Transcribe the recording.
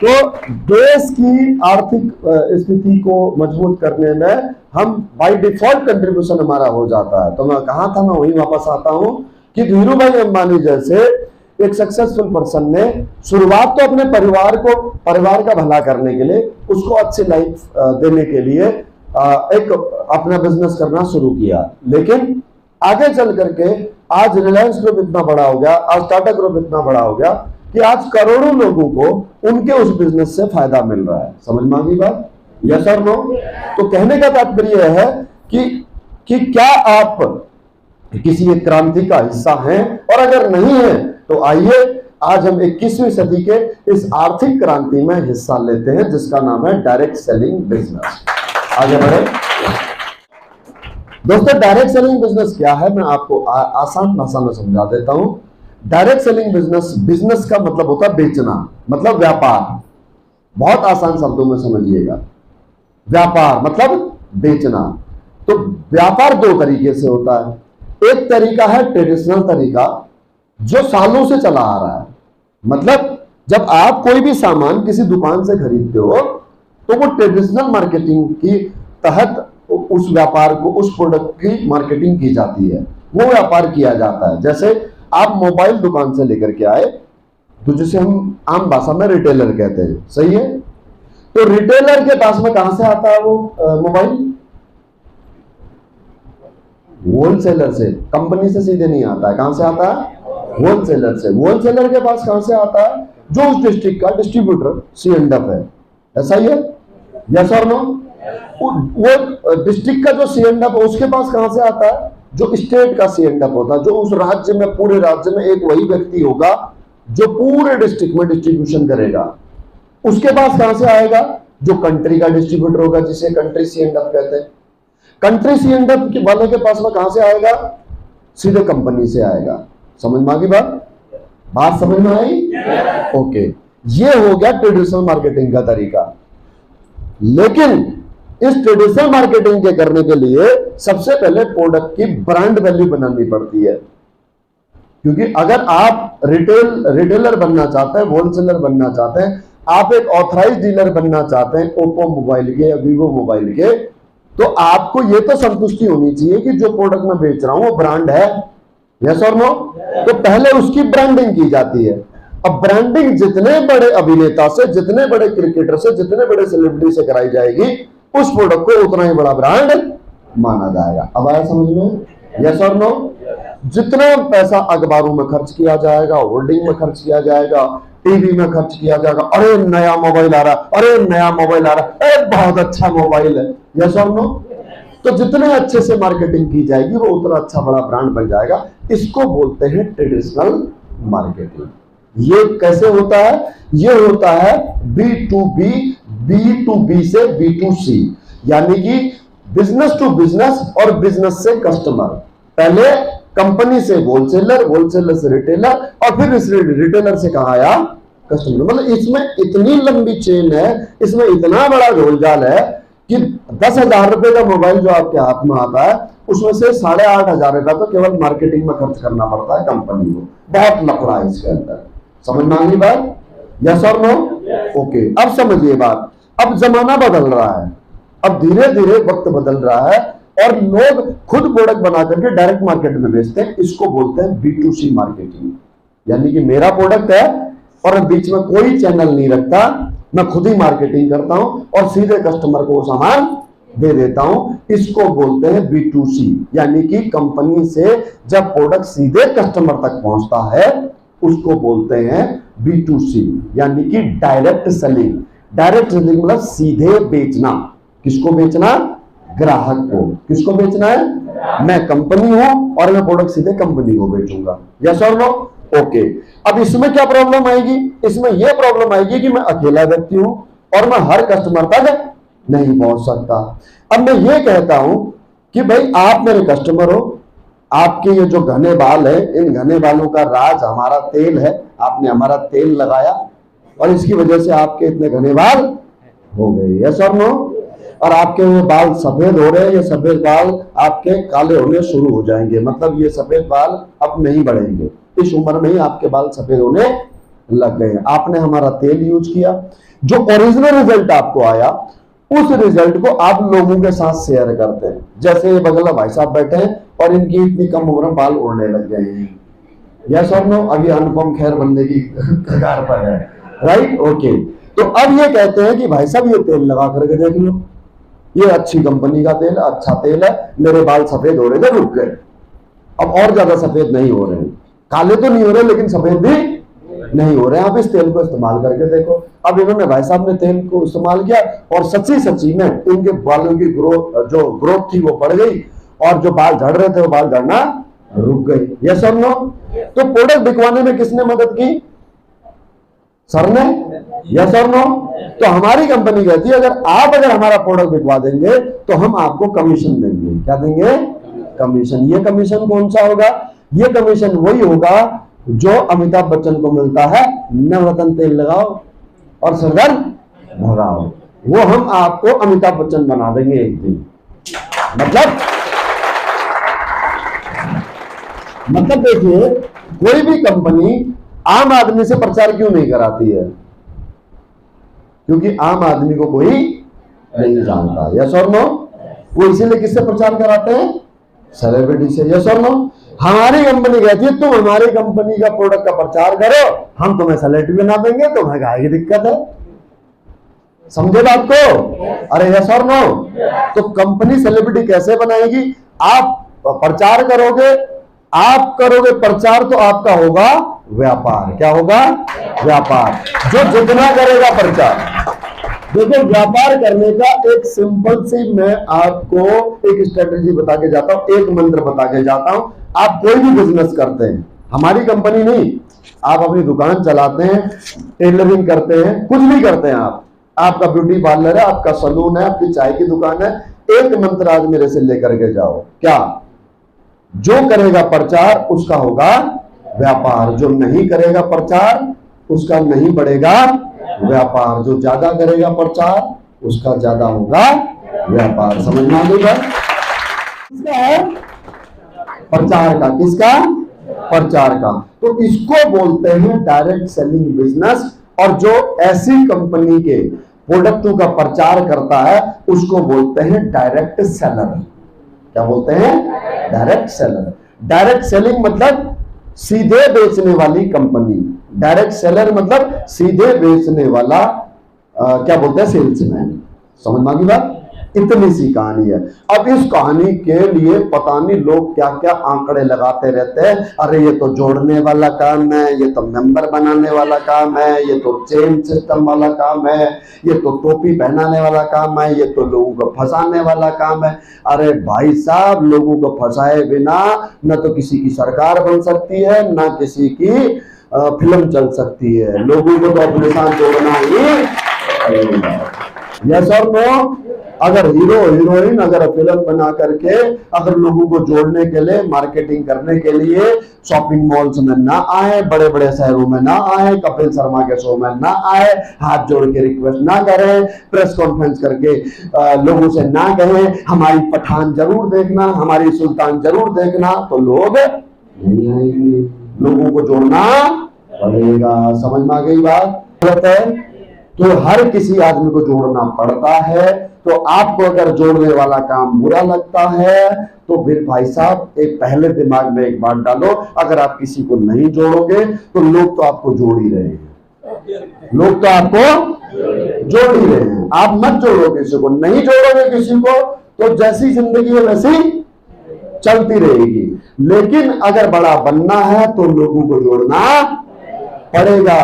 तो देश की आर्थिक स्थिति को मजबूत करने में हम बाय डिफॉल्ट कंट्रीब्यूशन हमारा हो जाता है। तो मैं कहा था, मैं वही वापस आता हूं कि धीरू भाई अंबानी जैसे एक सक्सेसफुल पर्सन ने शुरुआत तो अपने परिवार का भला करने के लिए, उसको अच्छी लाइफ देने के लिए एक अपना बिजनेस करना शुरू किया। लेकिन आगे चल करके आज रिलायंस ग्रुप इतना बड़ा हो गया, आज टाटा ग्रुप इतना बड़ा हो गया कि आज करोड़ों लोगों को उनके उस बिजनेस से फायदा मिल रहा है। समझ में आ गई बात? यस और नो? तो कहने का तात्पर्य है कि क्या आप किसी एक क्रांति का हिस्सा हैं, और अगर नहीं है तो आइए आज हम 21वीं सदी के इस आर्थिक क्रांति में हिस्सा लेते हैं जिसका नाम है डायरेक्ट सेलिंग बिजनेस। आगे बढ़े दोस्तों। डायरेक्ट सेलिंग बिजनेस क्या है, मैं आपको आसान भाषा में समझा देता हूं। डायरेक्ट सेलिंग बिजनेस का मतलब होता है बेचना, मतलब व्यापार। बहुत आसान शब्दों में समझिएगा, व्यापार मतलब बेचना। तो व्यापार दो तरीके से होता है। एक तरीका है ट्रेडिशनल तरीका, जो सालों से चला आ रहा है। मतलब जब आप कोई भी सामान किसी दुकान से खरीदते हो तो वो ट्रेडिशनल मार्केटिंग की तहत उस व्यापार को, उस प्रोडक्ट की मार्केटिंग की जाती है, वो व्यापार किया जाता है। जैसे आप मोबाइल दुकान से लेकर के आए, तो जिसे हम आम भाषा में रिटेलर कहते हैं, सही है? तो रिटेलर के पास में कहां से आता है वो मोबाइल? होलसेलर से, कंपनी से सीधे नहीं आता है। कहां से आता है? होलसेलर से। होलसेलर के पास कहां से आता है? जो उस डिस्ट्रिक्ट का डिस्ट्रीब्यूटर C&F है। ऐसा ही है? यस और नो? वो डिस्ट्रिक्ट का जो C&F है उसके पास कहां से आता है? जो स्टेट का C&F होता है, जो उस राज्य में, पूरे राज्य में एक वही व्यक्ति होगा जो पूरे डिस्ट्रिक्ट में डिस्ट्रीब्यूशन करेगा। उसके पास कहां से आएगा? जो कंट्री का डिस्ट्रीब्यूटर होगा, जिसे कंट्री C&F कहते हैं। कंट्री C&F वाले के पास में कहां से आएगा? सीधे कंपनी से आएगा। समझ में आ गई बात समझ में आई? ओके, ये हो गया ट्रेडिशनल मार्केटिंग का तरीका। लेकिन इस ट्रेडिशनल मार्केटिंग के करने के लिए सबसे पहले प्रोडक्ट की ब्रांड वैल्यू बनानी पड़ती है। क्योंकि अगर आप रिटेलर बनना चाहते हैं, होलसेलर बनना चाहते हैं, आप एक ऑथराइज डीलर बनना चाहते हैं ओप्पो मोबाइल के या वीवो मोबाइल के, तो आपको ये तो संतुष्टि होनी चाहिए कि जो प्रोडक्ट मैं बेच रहा हूं वो ब्रांड है। यस और नो? तो पहले उसकी ब्रांडिंग की जाती है। अब ब्रांडिंग जितने बड़े अभिनेता से, जितने बड़े क्रिकेटर से, जितने बड़े सेलिब्रिटी से कराई जाएगी, उस प्रोडक्ट को उतना ही बड़ा ब्रांड माना जाएगा। अब आया समझ में? यस और नो? जितना पैसा अखबारों में खर्च किया जाएगा, होर्डिंग में खर्च किया जाएगा, टीवी में खर्च किया जाएगा, अरे नया मोबाइल आ रहा, अरे नया मोबाइल आ रहा, अरे बहुत अच्छा मोबाइल है। यस और नो? तो जितने अच्छे से मार्केटिंग की जाएगी वो उतना अच्छा बड़ा ब्रांड बन जाएगा। इसको बोलते हैं ट्रेडिशनल मार्केटिंग। ये कैसे होता है? ये होता है B2B, B2B से B2C, यानी कि बिजनेस टू बिजनेस और बिजनेस से कस्टमर। पहले कंपनी से होलसेलर, होलसेलर से रिटेलर, और फिर इस रिटेलर से कहा आया कस्टमर। मतलब इसमें इतनी लंबी चेन है, इसमें इतना बड़ा झोलझाल है कि 10,000 रुपए का मोबाइल जो आपके हाथ में आता है, उसमें से 8,500 रुपया तो केवल मार्केटिंग में खर्च करना पड़ता है कंपनी को। बहुत लफड़ा है इसके अंदर। समझ में आ गई बात? यस और नो? ओके, अब समझिए बात। अब जमाना बदल रहा है, अब धीरे धीरे वक्त बदल रहा है और लोग खुद प्रोडक्ट बना करके डायरेक्ट मार्केट में बेचते हैं। इसको बोलते हैं B2C मार्केटिंग। यानी कि मेरा प्रोडक्ट है और बीच में कोई चैनल नहीं रखता, मैं खुद ही मार्केटिंग करता हूं और सीधे कस्टमर को वो सामान दे देता हूं। इसको बोलते हैं B2C, यानी कि कंपनी से जब प्रोडक्ट सीधे कस्टमर तक पहुंचता है उसको बोलते हैं B2C, यानी कि डायरेक्ट सेलिंग। डायरेक्ट सेलिंग मतलब सीधे बेचना। किसको बेचना? ग्राहक को। किसको बेचना है? मैं कंपनी हूं और मैं प्रोडक्ट सीधे कंपनी को बेचूंगा। यस और नो? ओके। अब इसमें क्या प्रॉब्लम आएगी? इसमें यह प्रॉब्लम आएगी कि मैं अकेला व्यक्ति हूं और मैं हर कस्टमर तक नहीं पहुंच सकता। अब मैं ये कहता हूं कि भाई आप मेरे कस्टमर हो, आपके ये जो घने बाल है, इन घने बालों का राज हमारा तेल है। आपने हमारा तेल लगाया और इसकी वजह से आपके इतने घने बाल हो गए। यस और नो? और आपके ये बाल सफेद हो रहे हैं, ये सफेद बाल आपके काले होने शुरू हो जाएंगे। मतलब ये सफेद बाल अब नहीं बढ़ेंगे, इस उम्र में ही आपके बाल सफेद होने लग गए हैं। आपने हमारा तेल यूज किया, जो ओरिजिनल रिजल्ट आपको आया उस रिजल्ट को आप लोगों के साथ शेयर करते हैं। जैसे ये बगला भाई साहब बैठे हैं और इनकी इतनी कम उम्र में बाल उड़ने लग गए हैं, यस और नो, अभी अनुपम खेर बनने की कगार पर है, राइट, ओके। तो अब ये कहते हैं कि भाई साहब ये तेल लगा करके देख लो, ये अच्छी कंपनी का तेल, अच्छा तेल है, मेरे बाल सफेद हो रहे थे, रुक गए, अब और ज्यादा सफेद नहीं हो रहे हैं, काले तो नहीं हो रहे लेकिन सफेद भी नहीं हो रहे हैं। आप इस तेल को इस्तेमाल करके देखो। अब इन्होंने, भाई साहब ने तेल को इस्तेमाल किया और सच्ची में इनके बालों की जो ग्रोथ थी वो बढ़ गई और जो बाल झड़ रहे थे वो बाल झड़ना रुक गई, यस और नो। तो प्रोडक्ट बिकवाने में किसने मदद की? सर ने, यस और नो। तो हमारी कंपनी कहती है अगर हमारा प्रोडक्ट बिकवा देंगे तो हम आपको कमीशन देंगे। क्या देंगे? कमीशन। ये कमीशन कौन सा होगा? ये कमीशन वही होगा जो अमिताभ बच्चन को मिलता है, नवरत्न तेल लगाओ और सरदर्द भगाओ, वो हम आपको अमिताभ बच्चन बना देंगे एक दिन। मतलब देखिए, कोई भी कंपनी आम आदमी से प्रचार क्यों नहीं कराती है? क्योंकि आम आदमी को कोई नहीं जानता, यस और नो। वो इसीलिए किससे प्रचार कराते हैं? सेलिब्रिटी से, यस और नो। हमारी कंपनी कहती है तुम हमारी कंपनी का प्रोडक्ट का प्रचार करो, हम तुम्हें सेलिब्रिटी बना देंगे, तुम्हें काहे की दिक्कत है? समझे बात को? अरे यस और नो। तो कंपनी सेलिब्रिटी कैसे बनाएगी? आप प्रचार करोगे, आप करोगे प्रचार तो आपका होगा व्यापार। क्या होगा? व्यापार। जो जितना करेगा प्रचार। देखो, व्यापार करने का एक सिंपल सी मैं आपको एक स्ट्रेटेजी बता के जाता हूं, एक मंत्र बता के जाता हूं। आप कोई भी बिजनेस करते हैं, हमारी कंपनी नहीं, आप अपनी दुकान चलाते हैं, टेलरिंग करते हैं, कुछ भी करते हैं, आपका ब्यूटी पार्लर है, आपका सलून है, आपकी चाय की दुकान है, एक मंत्र आज मेरे से लेकर के जाओ। क्या? जो करेगा प्रचार उसका होगा व्यापार, जो नहीं करेगा प्रचार उसका नहीं बढ़ेगा व्यापार, जो ज्यादा करेगा प्रचार उसका ज्यादा होगा व्यापार। समझ में आ गई बात? किसका है? प्रचार का। किसका? प्रचार का। तो इसको बोलते हैं डायरेक्ट सेलिंग बिजनेस। और जो ऐसी कंपनी के प्रोडक्टों का प्रचार करता है उसको बोलते हैं डायरेक्ट सेलर। क्या बोलते हैं? Direct seller. डायरेक्ट सेलिंग मतलब सीधे बेचने वाली कंपनी, डायरेक्ट सेलर मतलब सीधे बेचने वाला क्या बोलते हैं? सेल्समैन। समझ में आ गई बात? इतनी सी कहानी है। अब इस कहानी के लिए पता नहीं लोग क्या क्या आंकड़े लगाते रहते हैं। अरे ये तो जोड़ने वाला काम है, ये तो मेंबर बनाने वाला काम है, ये तो चेन सिस्टम वाला काम है, ये तो टोपी पहनाने वाला काम है, ये तो लोगों को फंसाने वाला काम है। अरे भाई साहब, लोगों को फंसाए बिना न तो किसी की सरकार बन सकती है, न किसी की फिल्म चल सकती है। लोगों को तो अपने साथ जोड़ना ही। यस और नो। अगर हीरो हीरोइन अगर फिल्म बना करके अगर लोगों को जोड़ने के लिए, मार्केटिंग करने के लिए शॉपिंग मॉल्स में ना आए, बड़े बड़े शहरों में ना आए, कपिल शर्मा के शो में ना आए, हाथ जोड़ के रिक्वेस्ट ना करें, प्रेस कॉन्फ्रेंस करके लोगों से ना कहें हमारी पठान जरूर देखना, हमारी सुल्तान जरूर देखना, तो लोग नहीं आएंगे। लोगों को जोड़ना पड़ेगा। समझ में आ गई बात? तो हर किसी आदमी को जोड़ना पड़ता है। तो आपको अगर जोड़ने वाला काम बुरा लगता है तो फिर भाई साहब एक पहले दिमाग में एक बात डालो, अगर आप किसी को नहीं जोड़ोगे तो लोग तो आपको जोड़ ही रहे हैं। लोग तो आपको जोड़ ही रहे हैं। आप मत जोड़ो किसी को, नहीं जोड़ोगे किसी को तो जैसी जिंदगी है वैसी चलती रहेगी। लेकिन अगर बड़ा बनना है तो लोगों को जोड़ना पड़ेगा।